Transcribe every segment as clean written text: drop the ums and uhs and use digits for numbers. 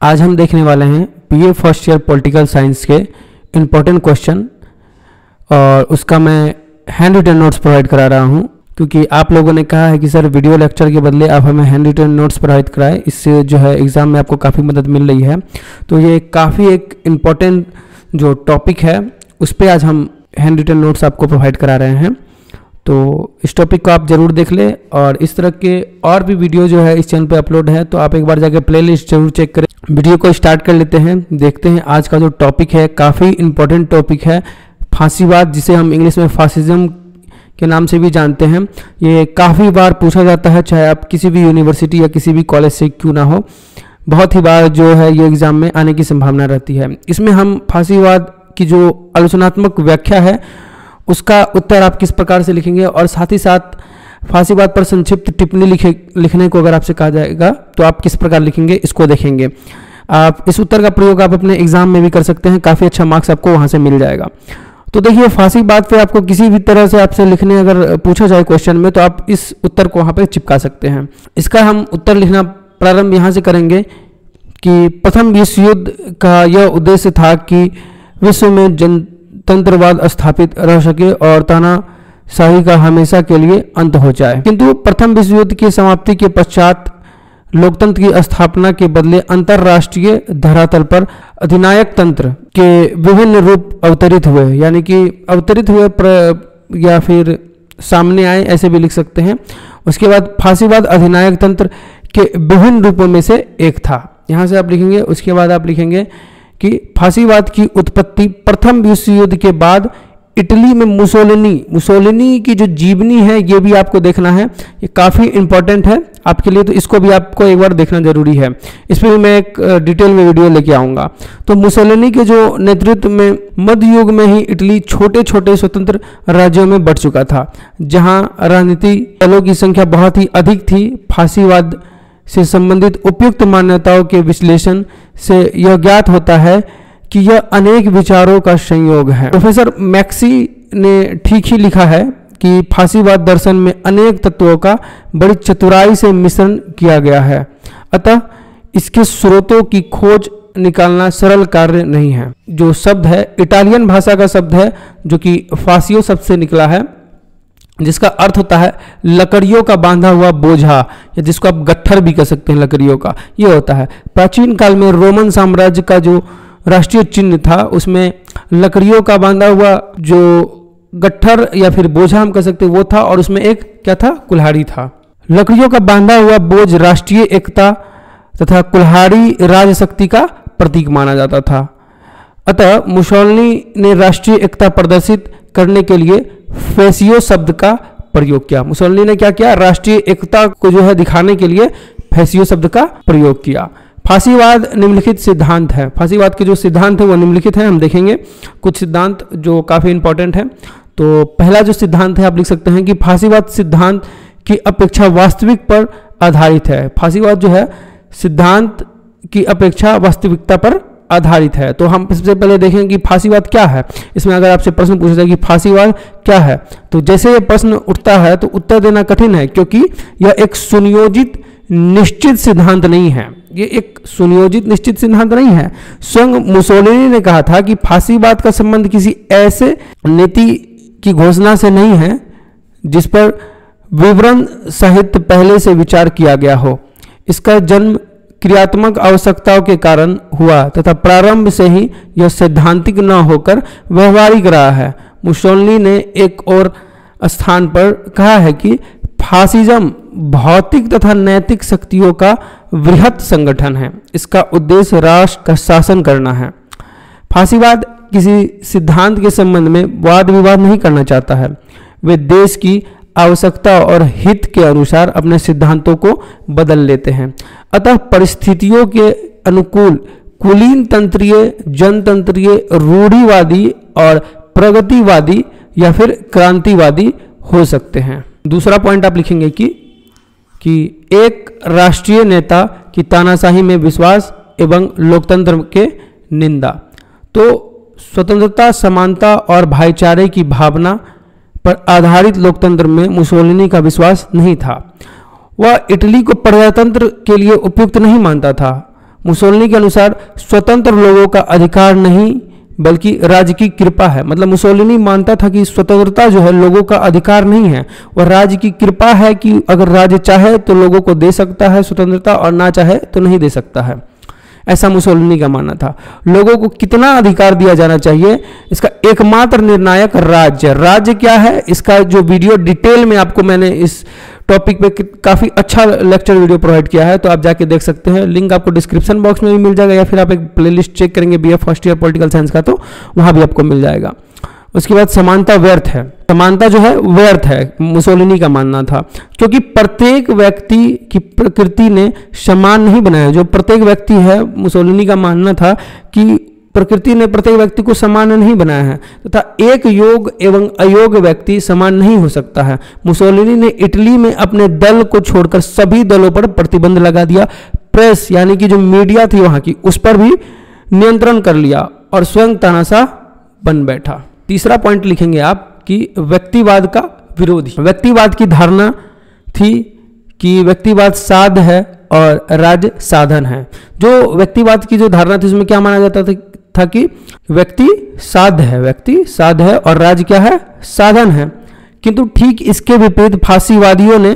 आज हम देखने वाले हैं BA first year political science के इम्पोर्टेंट क्वेश्चन और उसका मैं हैंड रिटन नोट्स प्रोवाइड करा रहा हूं, क्योंकि आप लोगों ने कहा है कि सर वीडियो लेक्चर के बदले आप हमें हैंड रिटन नोट्स प्रोवाइड कराएं, इससे जो है एग्ज़ाम में आपको काफ़ी मदद मिल रही है। तो ये काफ़ी एक इम्पॉर्टेंट जो टॉपिक है उस पर आज हम हैंड रिटन नोट्स आपको प्रोवाइड करा रहे हैं। तो इस टॉपिक को आप ज़रूर देख लें और इस तरह के और भी वीडियो जो है इस चैनल पे अपलोड है, तो आप एक बार जाके प्लेलिस्ट जरूर चेक करें। वीडियो को स्टार्ट कर लेते हैं, देखते हैं आज का जो टॉपिक है। काफ़ी इम्पोर्टेंट टॉपिक है, फांसीवाद, जिसे हम इंग्लिश में फासिज्म के नाम से भी जानते हैं। ये काफ़ी बार पूछा जाता है, चाहे आप किसी भी यूनिवर्सिटी या किसी भी कॉलेज से क्यों ना हो, बहुत ही बार जो है ये एग्ज़ाम में आने की संभावना रहती है। इसमें हम फांसीवाद की जो आलोचनात्मक व्याख्या है उसका उत्तर आप किस प्रकार से लिखेंगे और साथ ही साथ फांसीवाद पर संक्षिप्त टिप्पणी लिखने को अगर आपसे कहा जाएगा तो आप किस प्रकार लिखेंगे, इसको देखेंगे। आप इस उत्तर का प्रयोग आप अपने एग्जाम में भी कर सकते हैं, काफ़ी अच्छा मार्क्स आपको वहाँ से मिल जाएगा। तो देखिए, फांसीवाद पे आपको किसी भी तरह से आपसे लिखने अगर पूछा जाए क्वेश्चन में, तो आप इस उत्तर को वहाँ पर चिपका सकते हैं। इसका हम उत्तर लिखना प्रारंभ यहाँ से करेंगे कि प्रथम विश्व युद्ध का यह उद्देश्य था कि विश्व में जनतंत्रवाद स्थापित रह सके और तानाशाही का हमेशा के लिए अंत हो जाए। किंतु प्रथम विश्व युद्ध की समाप्ति के पश्चात लोकतंत्र की स्थापना के बदले अंतर्राष्ट्रीय धरातल पर अधिनायक तंत्र के विभिन्न रूप अवतरित हुए, यानी कि अवतरित हुए या फिर सामने आए, ऐसे भी लिख सकते हैं। उसके बाद फांसीवाद अधिनायक तंत्र के विभिन्न रूपों में से एक था, यहाँ से आप लिखेंगे। उसके बाद आप लिखेंगे कि फांसीवाद की उत्पत्ति प्रथम विश्व युद्ध के बाद इटली में मुसोलिनी की जो जीवनी है, ये भी आपको देखना है, ये काफ़ी इंपॉर्टेंट है आपके लिए, तो इसको भी आपको एक बार देखना जरूरी है। इस पर भी मैं एक डिटेल में वीडियो लेके आऊँगा। तो मुसोलिनी के जो नेतृत्व में मध्य युग में ही इटली छोटे छोटे स्वतंत्र राज्यों में बढ़ चुका था, जहाँ राजनीतिक दलों की संख्या बहुत ही अधिक थी। फांसीवाद से संबंधित उपयुक्त मान्यताओं के विश्लेषण से यह ज्ञात होता है कि यह अनेक विचारों का संयोग है। प्रोफेसर मैक्सी ने ठीक ही लिखा है कि फांसीवाद दर्शन में अनेक तत्वों का बड़ी चतुराई से मिश्रण किया गया है, अतः इसके स्रोतों की खोज निकालना सरल कार्य नहीं है। जो शब्द है इटालियन भाषा का शब्द है, जो कि फासियो शब्द से निकला है, जिसका अर्थ होता है लकड़ियों का बांधा हुआ बोझा, या जिसको आप गट्ठर भी कह सकते हैं लकड़ियों का, ये होता है। प्राचीन काल में रोमन साम्राज्य का जो राष्ट्रीय चिन्ह था उसमें लकड़ियों का बांधा हुआ जो गट्ठर या फिर बोझा हम कह सकते हैं वो था, और उसमें एक क्या था, कुल्हाड़ी था। लकड़ियों का बांधा हुआ बोझ राष्ट्रीय एकता तथा कुल्हाड़ी राजशक्ति का प्रतीक माना जाता था। अतः मुसोलिनी ने राष्ट्रीय एकता प्रदर्शित करने के लिए फैसियो शब्द का प्रयोग किया। मुसोलिनी ने क्या किया, राष्ट्रीय एकता को जो है दिखाने के लिए फैसियो शब्द का प्रयोग किया। फांसीवाद निम्नलिखित सिद्धांत है। फांसीवाद के जो सिद्धांत है वो निम्नलिखित हैं, हम देखेंगे कुछ सिद्धांत जो काफ़ी इंपॉर्टेंट है। तो पहला जो सिद्धांत है आप लिख सकते हैं कि फांसीवाद सिद्धांत की अपेक्षा वास्तविक पर आधारित है। फांसीवाद जो है सिद्धांत की अपेक्षा वास्तविकता पर आधारित है। तो हम सबसे पहले देखें कि फांसीवाद क्या है। इसमें अगर आपसे प्रश्न पूछा जाए कि फांसीवाद क्या है, तो जैसे ये प्रश्न उठता है तो उत्तर देना कठिन है, क्योंकि यह एक सुनियोजित निश्चित सिद्धांत नहीं है। ये एक सुनियोजित निश्चित सिद्धांत नहीं है। स्वयं मुसोलिनी ने कहा था कि फांसीवाद का संबंध किसी ऐसे नीति की घोषणा से नहीं है जिस पर विवरण सहित पहले से विचार किया गया हो। इसका जन्म क्रियात्मक आवश्यकताओं के कारण हुआ तथा प्रारंभ से ही यह सैद्धांतिक न होकर व्यवहारिक रहा है। मुसोलिनी ने एक और स्थान पर कहा है कि फासिज्म भौतिक तथा नैतिक शक्तियों का वृहत संगठन है, इसका उद्देश्य राष्ट्र का शासन करना है। फांसीवाद किसी सिद्धांत के संबंध में वाद विवाद नहीं करना चाहता है, वे देश की आवश्यकता और हित के अनुसार अपने सिद्धांतों को बदल लेते हैं। अतः परिस्थितियों के अनुकूल कुलीन तंत्रीय, जनतंत्रीय, रूढ़िवादी और प्रगतिवादी या फिर क्रांतिवादी हो सकते हैं। दूसरा पॉइंट आप लिखेंगे कि एक राष्ट्रीय नेता की तानाशाही में विश्वास एवं लोकतंत्र के निंदा। तो स्वतंत्रता, समानता और भाईचारे की भावना पर आधारित लोकतंत्र में मुसोलिनी का विश्वास नहीं था। वह इटली को प्रजातंत्र के लिए उपयुक्त नहीं मानता था। मुसोलिनी के अनुसार स्वतंत्र लोगों का अधिकार नहीं बल्कि राज्य की कृपा है। मतलब मुसोलिनी मानता था कि स्वतंत्रता जो है लोगों का अधिकार नहीं है, वह राज्य की कृपा है कि अगर राज्य चाहे तो लोगों को दे सकता है स्वतंत्रता और ना चाहे तो नहीं दे सकता है। ऐसा मुसोलिनी का मानना था। लोगों को कितना अधिकार दिया जाना चाहिए, इसका एकमात्र निर्णायक राज्य क्या है, इसका जो वीडियो डिटेल में आपको मैंने इस टॉपिक पे काफ़ी अच्छा लेक्चर वीडियो प्रोवाइड किया है, तो आप जाके देख सकते हैं। लिंक आपको डिस्क्रिप्शन बॉक्स में भी मिल जाएगा, या फिर आप एक प्लेलिस्ट चेक करेंगे BA first year political science का, तो वहाँ भी आपको मिल जाएगा। उसके बाद समानता व्यर्थ है। समानता जो है व्यर्थ है, मुसोलिनी का मानना था, क्योंकि प्रत्येक व्यक्ति की प्रकृति ने समान नहीं बनाया। जो प्रत्येक व्यक्ति है, मुसोलिनी का मानना था कि प्रकृति ने प्रत्येक व्यक्ति को समान नहीं बनाया है तथा एक योग एवं अयोग्य व्यक्ति समान नहीं हो सकता है। मुसोलिनी ने इटली में अपने दल को छोड़कर सभी दलों पर प्रतिबंध लगा दिया। प्रेस यानी कि जो मीडिया थी वहां की, उस पर भी नियंत्रण कर लिया और स्वयं तानाशाह बन बैठा। तीसरा पॉइंट लिखेंगे आप कि व्यक्तिवाद का विरोधी। व्यक्तिवाद की धारणा थी कि व्यक्तिवाद साध है और राज्य साधन है। जो व्यक्तिवाद की जो धारणा थी उसमें क्या माना जाता था कि व्यक्ति साध है और राज्य क्या है, साधन है। किंतु ठीक इसके विपरीत फासीवादियों ने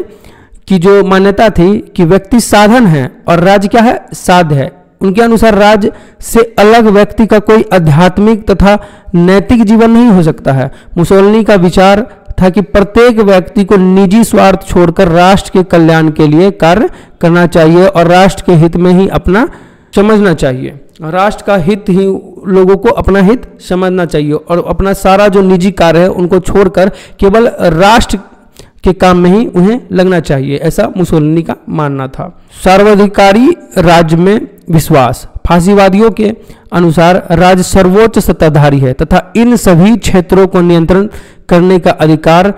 की जो मान्यता थी कि व्यक्ति साधन है और राज्य क्या है, साध है। उनके अनुसार राज्य से अलग व्यक्ति का कोई आध्यात्मिक तथा नैतिक जीवन नहीं हो सकता है। मुसोलिनी का विचार था कि प्रत्येक व्यक्ति को निजी स्वार्थ छोड़कर राष्ट्र के कल्याण के लिए कार्य करना चाहिए और राष्ट्र के हित में ही अपना समझना चाहिए। राष्ट्र का हित ही लोगों को अपना हित समझना चाहिए और अपना सारा जो निजी कार्य है उनको छोड़कर केवल राष्ट्र के काम में ही उन्हें लगना चाहिए, ऐसा मुसोलिनी का मानना था। सर्वाधिकारी राज्य में विश्वास। फासीवादियों के अनुसार राज्य सर्वोच्च सत्ताधारी है तथा इन सभी क्षेत्रों को नियंत्रण करने का अधिकार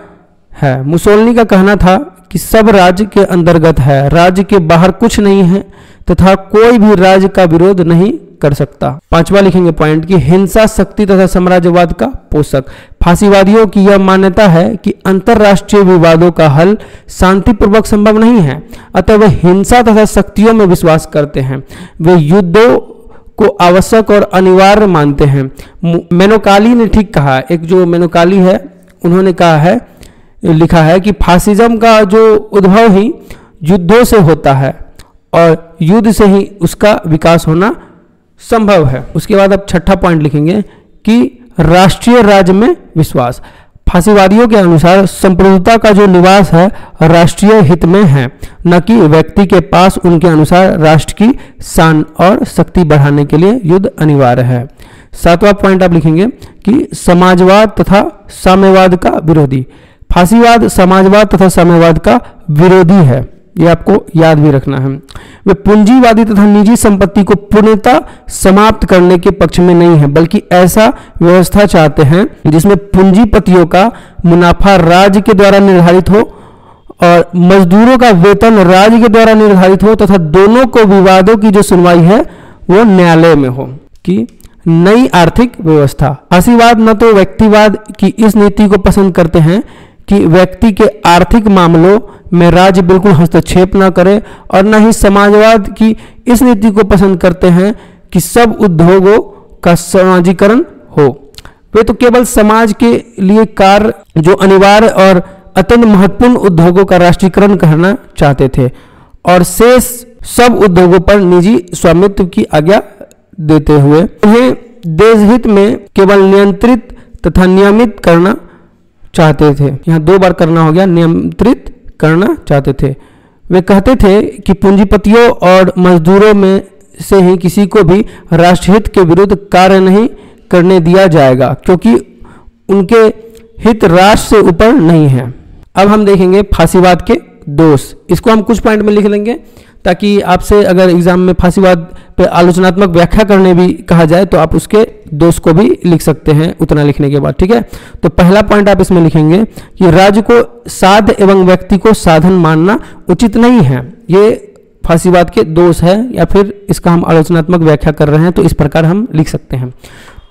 है। मुसोलिनी का कहना था कि सब राज्य के अंतर्गत है, राज्य के बाहर कुछ नहीं है तथा कोई भी राज्य का विरोध नहीं कर सकता। पांचवा लिखेंगे पॉइंट कि हिंसा शक्ति तथा साम्राज्यवाद का पोषक। फासीवादियों की यह मान्यता है कि अंतरराष्ट्रीय विवादों का हल शांतिपूर्वक संभव नहीं है, अतः वे हिंसा तथा शक्तियों में विश्वास करते हैं। वे युद्धों को आवश्यक और अनिवार्य मानते हैं। मेनोकाली ने ठीक कहा, एक जो मेनोकाली है उन्होंने कहा है, लिखा है कि फासिज्म का जो उद्भव ही युद्धों से होता है और युद्ध से ही उसका विकास होना संभव है। उसके बाद अब छठा पॉइंट लिखेंगे कि राष्ट्रीय राज्य में विश्वास। फासीवादियों के अनुसार संप्रभुता का जो निवास है राष्ट्रीय हित में है, न कि व्यक्ति के पास। उनके अनुसार राष्ट्र की शान और शक्ति बढ़ाने के लिए युद्ध अनिवार्य है। सातवां पॉइंट आप लिखेंगे कि समाजवाद तथा साम्यवाद का विरोधी। फासीवाद समाजवाद तथा साम्यवाद का विरोधी है, ये आपको याद भी रखना है। वे पूंजीवादी तथा निजी संपत्ति को पूर्णतः समाप्त करने के पक्ष में नहीं है, बल्कि ऐसा व्यवस्था चाहते हैं जिसमें पूंजीपतियों का मुनाफा राज्य के द्वारा निर्धारित हो और मजदूरों का वेतन राज्य के द्वारा निर्धारित हो तथा दोनों को विवादों की जो सुनवाई है वो न्यायालय में हो। कि नई आर्थिक व्यवस्था। फासीवाद न तो व्यक्तिवाद की इस नीति को पसंद करते हैं कि व्यक्ति के आर्थिक मामलों में राज्य बिल्कुल हस्तक्षेप न करे और न ही समाजवाद की इस नीति को पसंद करते हैं कि सब उद्योगों का समाजीकरण हो। वे तो केवल समाज के लिए कार्य जो अनिवार्य और अत्यंत महत्वपूर्ण उद्योगों का राष्ट्रीयकरण करना चाहते थे और शेष सब उद्योगों पर निजी स्वामित्व की आज्ञा देते हुए उन्हें देशहित में केवल नियंत्रित तथा नियमित करना चाहते थे। यहाँ दो बार करना हो गया, नियंत्रित करना चाहते थे। वे कहते थे कि पूंजीपतियों और मजदूरों में से ही किसी को भी राष्ट्रहित के विरुद्ध कार्य नहीं करने दिया जाएगा, क्योंकि उनके हित राष्ट्र से ऊपर नहीं है। अब हम देखेंगे फासीवाद के दोष। इसको हम कुछ पॉइंट में लिख लेंगे ताकि आपसे अगर एग्जाम में फासीवाद पे आलोचनात्मक व्याख्या करने भी कहा जाए तो आप उसके दोष को भी लिख सकते हैं उतना लिखने के बाद। ठीक है, तो पहला पॉइंट आप इसमें लिखेंगे कि राज्य को साध एवं व्यक्ति को साधन मानना उचित नहीं है। ये फासीवाद के दोष है या फिर इसका हम आलोचनात्मक व्याख्या कर रहे हैं तो इस प्रकार हम लिख सकते हैं।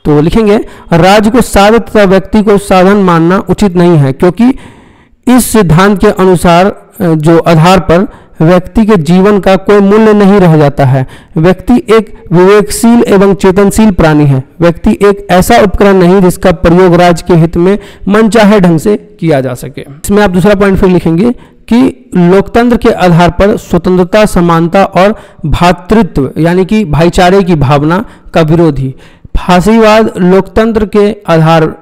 तो लिखेंगे राज्य को साध तथा व्यक्ति को साधन मानना उचित नहीं है, क्योंकि इस सिद्धांत के अनुसार जो आधार पर व्यक्ति के जीवन का कोई मूल्य नहीं रह जाता है। व्यक्ति एक विवेकशील एवं चेतनशील प्राणी है। व्यक्ति एक ऐसा उपकरण नहीं जिसका प्रयोग राज्य के हित में मनचाहे ढंग से किया जा सके। इसमें आप दूसरा पॉइंट फिर लिखेंगे कि लोकतंत्र के आधार पर स्वतंत्रता, समानता और भ्रातृत्व यानी कि भाईचारे की भावना का विरोधी। फासीवाद लोकतंत्र के आधार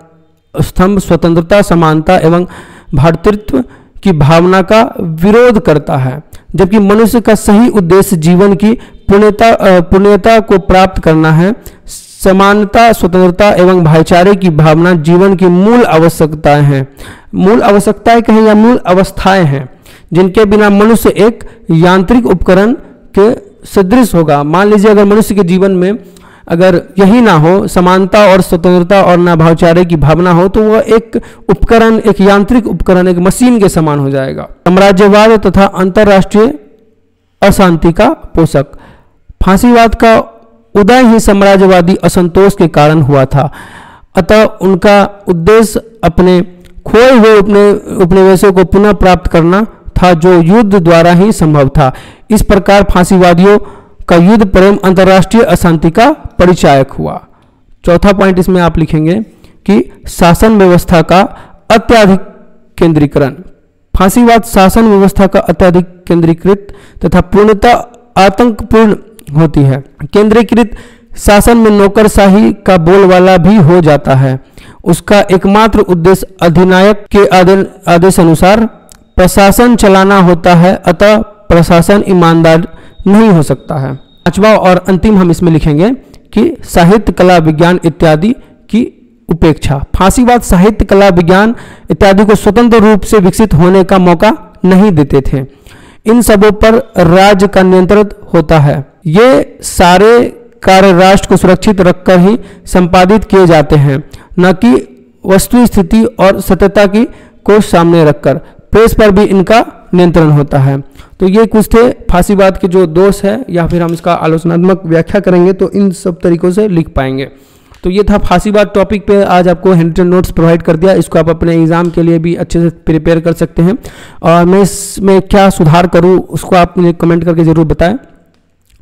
स्तंभ स्वतंत्रता, समानता एवं भ्रातृत्व की भावना का विरोध करता है, जबकि मनुष्य का सही उद्देश्य जीवन की पुण्यता को प्राप्त करना है। समानता, स्वतंत्रता एवं भाईचारे की भावना जीवन की मूल आवश्यकताएं हैं। मूल आवश्यकताएं कहें या मूल अवस्थाएं हैं जिनके बिना मनुष्य एक यांत्रिक उपकरण के सदृश होगा। मान लीजिए अगर मनुष्य के जीवन में अगर यही ना हो, समानता और स्वतंत्रता और ना भाईचारे की भावना हो, तो वह एक उपकरण, एक यांत्रिक उपकरण, एक मशीन के समान हो जाएगा। साम्राज्यवाद तथा अंतरराष्ट्रीय अशांति का पोषक। फांसीवाद का उदय ही साम्राज्यवादी असंतोष के कारण हुआ था, अतः उनका उद्देश्य अपने खोए हुए उपनिवेशों को पुनः प्राप्त करना था, जो युद्ध द्वारा ही संभव था। इस प्रकार फांसीवादियों का युद्ध प्रेम अंतर्राष्ट्रीय अशांति का परिचायक हुआ। चौथा पॉइंट इसमें आप लिखेंगे कि शासन व्यवस्था का अत्यधिक केंद्रीकरण। फांसीवाद शासन व्यवस्था का अत्यधिक केंद्रीकृत तथा पूर्णतः आतंकपूर्ण होती है। केंद्रीकृत शासन में नौकरशाही का बोलबाला भी हो जाता है। उसका एकमात्र उद्देश्य अधिनायक के आदेश अनुसार प्रशासन चलाना होता है, अतः प्रशासन ईमानदार नहीं हो सकता है। पांचवा और अंतिम हम इसमें लिखेंगे कि साहित्य, कला, विज्ञान इत्यादि की उपेक्षा। फांसीवाद साहित्य, कला, विज्ञान इत्यादि को स्वतंत्र रूप से विकसित होने का मौका नहीं देते थे। इन सबों पर राज्य का नियंत्रण होता है। ये सारे कार्य राष्ट्र को सुरक्षित रखकर ही संपादित किए जाते हैं, न कि वस्तु स्थिति और सत्यता की को सामने रखकर। प्रेस पर भी इनका नियंत्रण होता है। तो ये कुछ थे फांसीवाद के जो दोष है, या फिर हम इसका आलोचनात्मक व्याख्या करेंगे तो इन सब तरीकों से लिख पाएंगे। तो ये था फांसीवाद टॉपिक पे आज आपको हैंडरिटन नोट्स प्रोवाइड कर दिया। इसको आप अपने एग्जाम के लिए भी अच्छे से प्रिपेयर कर सकते हैं। और मैं इसमें क्या सुधार करूँ उसको आप मुझे कमेंट करके ज़रूर बताएं।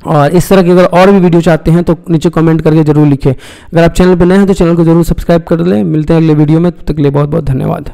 और इस तरह के अगर और भी वीडियो चाहते हैं तो नीचे कमेंट करके जरूर लिखें। अगर आप चैनल पर नए हैं तो चैनल को जरूर सब्सक्राइब कर लें। मिलते हैं अगले वीडियो में, तब तक के लिए बहुत बहुत धन्यवाद।